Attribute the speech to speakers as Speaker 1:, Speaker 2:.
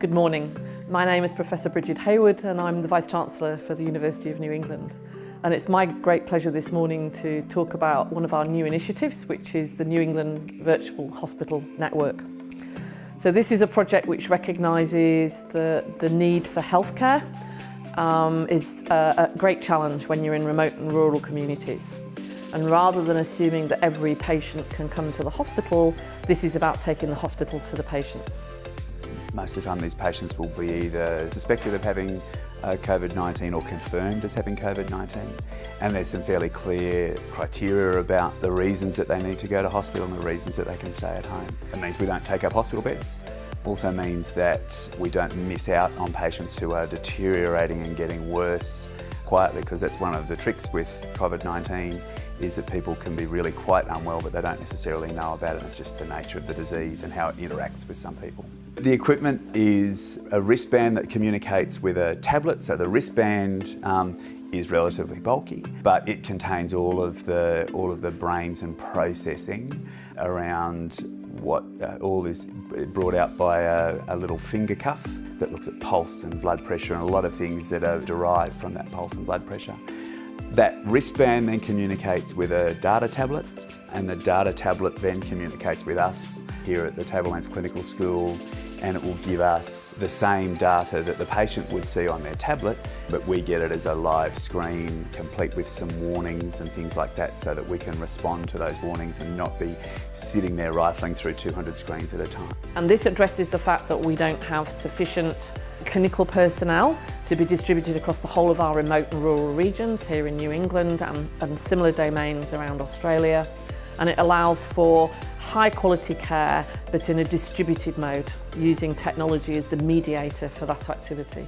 Speaker 1: Good morning. My name is Professor Bridget Hayward and I'm the Vice-Chancellor for the University of New England. And it's my great pleasure this morning to talk about one of our new initiatives, which is the New England Virtual Hospital Network. So this is a project which recognises the need for healthcare. Is a great challenge when you're in remote and rural communities. And rather than assuming that every patient can come to the hospital, this is about taking the hospital to the patients.
Speaker 2: Most of the time these patients will be either suspected of having COVID-19 or confirmed as having COVID-19. And there's some fairly clear criteria about the reasons that they need to go to hospital and the reasons that they can stay at home. It means we don't take up hospital beds. Also means that we don't miss out on patients who are deteriorating and getting worse quietly, because that's one of the tricks with COVID-19 is that people can be really quite unwell but they don't necessarily know about it. It's just the nature of the disease and how it interacts with some people. The equipment is a wristband that communicates with a tablet, so the wristband is relatively bulky, but it contains all of the brains and processing around what all is brought out by a little finger cuff that looks at pulse and blood pressure and a lot of things that are derived from that pulse and blood pressure. That wristband then communicates with a data tablet, and the data tablet then communicates with us here at the Tablelands Clinical School, and it will give us the same data that the patient would see on their tablet, but we get it as a live screen complete with some warnings and things like that, so that we can respond to those warnings and not be sitting there rifling through 200 screens at a time.
Speaker 1: And this addresses the fact that we don't have sufficient clinical personnel to be distributed across the whole of our remote and rural regions here in New England and similar domains around Australia. And it allows for high quality care but in a distributed mode, using technology as the mediator for that activity.